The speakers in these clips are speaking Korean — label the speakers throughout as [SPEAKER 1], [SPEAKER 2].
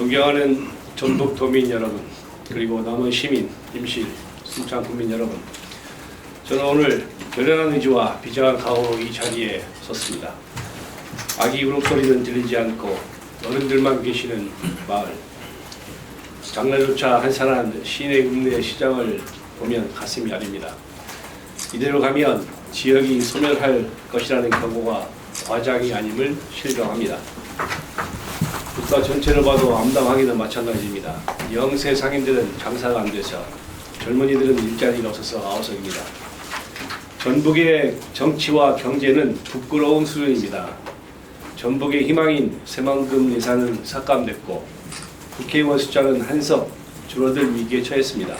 [SPEAKER 1] 존경하는 전북 도민 여러분, 그리고 남원 시민, 임실, 순창 국민 여러분, 저는 오늘 결연한 의지와 비장한 각오로 이 자리에 섰습니다. 아기 울음소리는 들리지 않고 어른들만 계시는 마을, 장래조차 한산한 시내 읍내 시장을 보면 가슴이 아립니다. 이대로 가면 지역이 소멸할 것이라는 경고가 과장이 아님을 실감합니다. 국가 전체를 봐도 암담하기는 마찬가지입니다. 영세 상인들은 장사가 안 돼서, 젊은이들은 일자리가 없어서 아우성입니다. 전북의 정치와 경제는 부끄러운 수준입니다. 전북의 희망인 새만금 예산은 삭감됐고, 국회의원 숫자는 한석 줄어들 위기에 처했습니다.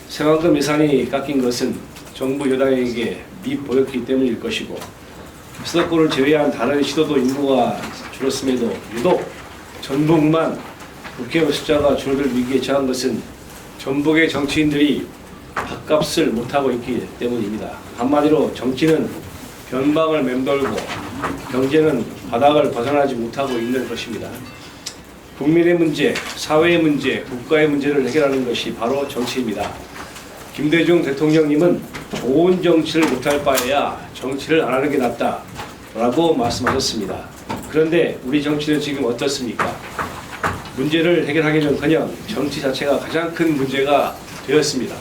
[SPEAKER 1] 새만금 예산이 깎인 것은 정부 여당에게 밉보였기 때문일 것이고, 수도권을 제외한 다른 시도도 인구가 줄었음에도 유독 전북만 국회의원 숫자가 줄어들 위기에 처한 것은 전북의 정치인들이 밥값을 못하고 있기 때문입니다. 한마디로 정치는 변방을 맴돌고 경제는 바닥을 벗어나지 못하고 있는 것입니다. 국민의 문제, 사회의 문제, 국가의 문제를 해결하는 것이 바로 정치입니다. 김대중 대통령님은 좋은 정치를 못할 바에야 정치를 안 하는 게 낫다 라고 말씀하셨습니다. 그런데 우리 정치는 지금 어떻습니까? 문제를 해결하기는커녕 정치 자체가 가장 큰 문제가 되었습니다.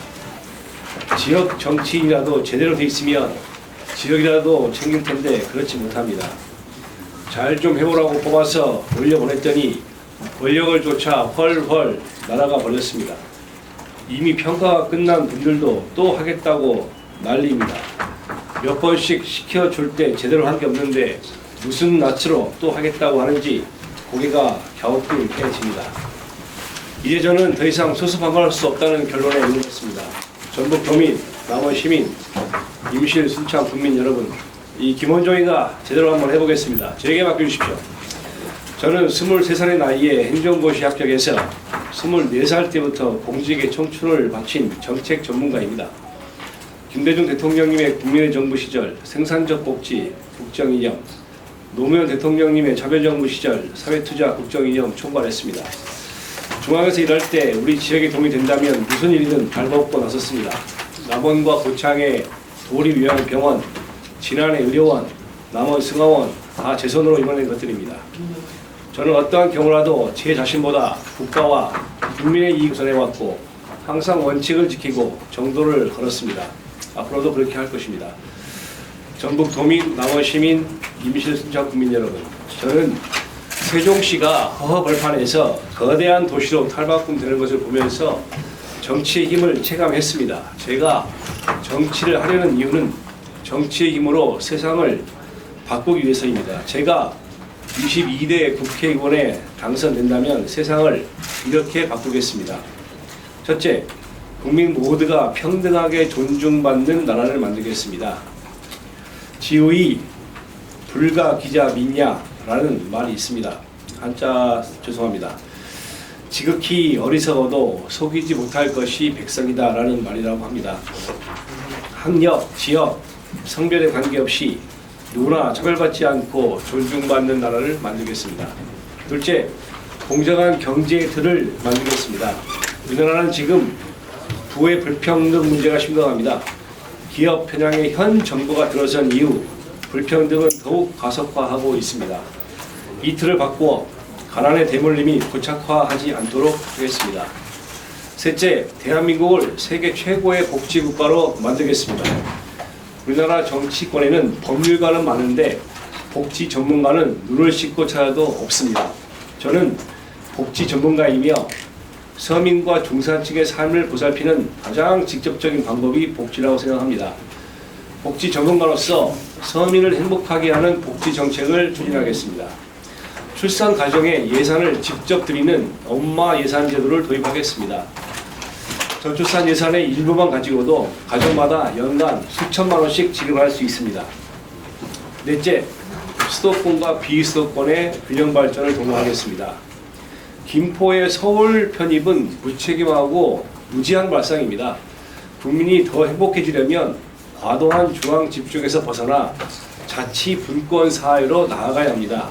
[SPEAKER 1] 지역 정치인이라도 제대로 돼 있으면 지역이라도 챙길 텐데 그렇지 못합니다. 잘 좀 해보라고 뽑아서 올려보냈더니 권력을 쫓아 헐헐 날아가 버렸습니다. 이미 평가가 끝난 분들도 또 하겠다고 난리입니다. 몇 번씩 시켜줄 때 제대로 한 게 없는데 무슨 낯으로 또 하겠다고 하는지 고개가 갸우뚱해집니다. 이제 저는 더 이상 소수방관할 수 없다는 결론에 이르렀습니다. 전북 도민, 남원 시민, 임실, 순창 국민 여러분, 이 김원종이가 제대로 한번 해보겠습니다. 저에게 맡겨주십시오. 저는 23살의 나이에 행정고시 합격해서 24살 때부터 공직에 청춘을 바친 정책 전문가입니다. 김대중 대통령님의 국민의 정부 시절 생산적 복지 국정이념, 노무현 대통령님의 차별정부 시절 사회투자 국정이념 총괄했습니다. 중앙에서 일할 때 우리 지역에 도움이 된다면 무슨 일이든 발벗고 나섰습니다. 남원과 고창의 도립요양병원, 진안의 의료원, 남원 승하원 다 제 손으로 이뤄낸 것들입니다. 저는 어떠한 경우라도 제 자신보다 국가와 국민의 이익을 우선해왔고 항상 원칙을 지키고 정도를 걸었습니다. 앞으로도 그렇게 할 것입니다. 전북 도민, 남원 시민, 임실, 순창 국민 여러분, 저는 세종시가 허허벌판에서 거대한 도시로 탈바꿈되는 것을 보면서 정치의 힘을 체감했습니다. 제가 정치를 하려는 이유는 정치의 힘으로 세상을 바꾸기 위해서입니다. 제가 22대 국회의원에 당선된다면 세상을 이렇게 바꾸겠습니다. 첫째, 국민 모두가 평등하게 존중받는 나라를 만들겠습니다. 지우이 불가 기자 민야라는 말이 있습니다. 한자 죄송합니다. 지극히 어리석어도 속이지 못할 것이 백성이다 라는 말이라고 합니다. 학력, 지역, 성별에 관계없이 누구나 차별받지 않고 존중받는 나라를 만들겠습니다. 둘째, 공정한 경제의 틀을 만들겠습니다. 우리나라는 지금 부의 불평등 문제가 심각합니다. 기업 편향의 현 정부가 들어선 이후 불평등은 더욱 가속화하고 있습니다. 이 틀을 바꾸어 가난의 대물림이 고착화하지 않도록 하겠습니다. 셋째, 대한민국을 세계 최고의 복지국가로 만들겠습니다. 우리나라 정치권에는 법률가는 많은데 복지 전문가는 눈을 씻고 찾아도 없습니다. 저는 복지 전문가이며 서민과 중산층의 삶을 보살피는 가장 직접적인 방법이 복지라고 생각합니다. 복지 전문가로서 서민을 행복하게 하는 복지 정책을 추진하겠습니다. 출산 가정에 예산을 직접 드리는 엄마 예산 제도를 도입하겠습니다. 저출산 예산의 일부만 가지고도 가정마다 연간 수천만 원씩 지급할 수 있습니다. 넷째, 수도권과 비수도권의 균형 발전을 도모하겠습니다. 김포의 서울 편입은 무책임하고 무지한 발상입니다. 국민이 더 행복해지려면 과도한 중앙 집중에서 벗어나 자치 분권 사회로 나아가야 합니다.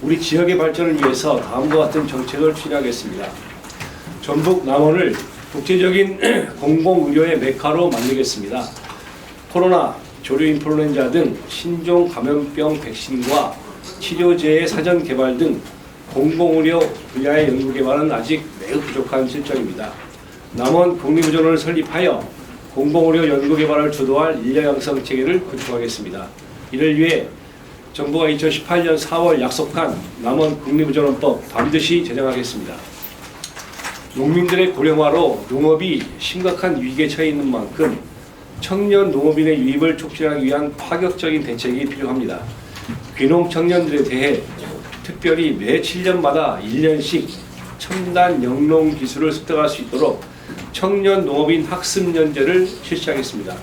[SPEAKER 1] 우리 지역의 발전을 위해서 다음과 같은 정책을 추진하겠습니다. 전북 남원을 국제적인 공공의료의 메카로 만들겠습니다. 코로나, 조류 인플루엔자 등 신종 감염병 백신과 치료제의 사전 개발 등 공공의료 분야의 연구 개발은 아직 매우 부족한 실정입니다. 남원 국립의료원을 설립하여 공공의료 연구 개발을 주도할 인력 양성 체계를 구축하겠습니다. 이를 위해 정부가 2018년 4월 약속한 남원 국립의료원법 반드시 제정하겠습니다. 농민들의 고령화로 농업이 심각한 위기에 처해 있는 만큼 청년 농업인의 유입을 촉진하기 위한 파격적인 대책이 필요합니다. 귀농 청년들에 대해 특별히 매 7년마다 1년씩 첨단 영농 기술을 습득할 수 있도록 청년 농업인 학습 연제를 실시하겠습니다.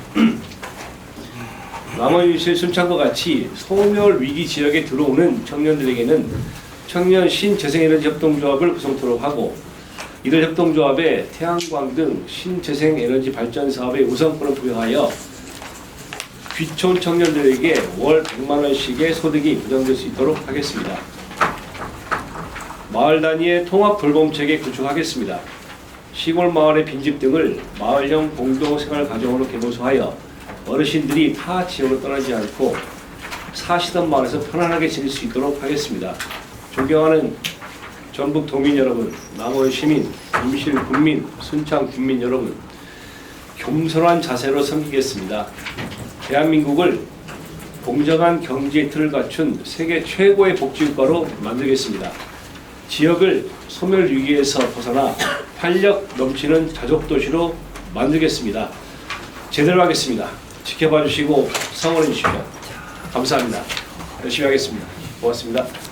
[SPEAKER 1] 남원유실 순창과 같이 소멸 위기 지역에 들어오는 청년들에게는 청년 신재생에너지 협동조합을 구성토록 하고, 이들 협동조합에 태양광 등 신재생에너지 발전 사업의 우선권을 부여하여 귀촌 청년들에게 월 100만 원씩의 소득이 보장될 수 있도록 하겠습니다. 마을 단위의 통합 돌봄체계 구축하겠습니다. 시골 마을의 빈집 등을 마을형 공동생활 가정으로 개보수하여 어르신들이 타 지역으로 떠나지 않고 사시던 마을에서 편안하게 지낼 수 있도록 하겠습니다. 존경하는 전북 도민 여러분, 남원 시민, 임실 군민, 순창 군민 여러분, 겸손한 자세로 섬기겠습니다. 대한민국을 공정한 경제 틀을 갖춘 세계 최고의 복지국가로 만들겠습니다. 지역을 소멸 위기에서 벗어나 활력 넘치는 자족도시로 만들겠습니다. 제대로 하겠습니다. 지켜봐 주시고 성원해 주십시오. 감사합니다. 열심히 하겠습니다. 고맙습니다.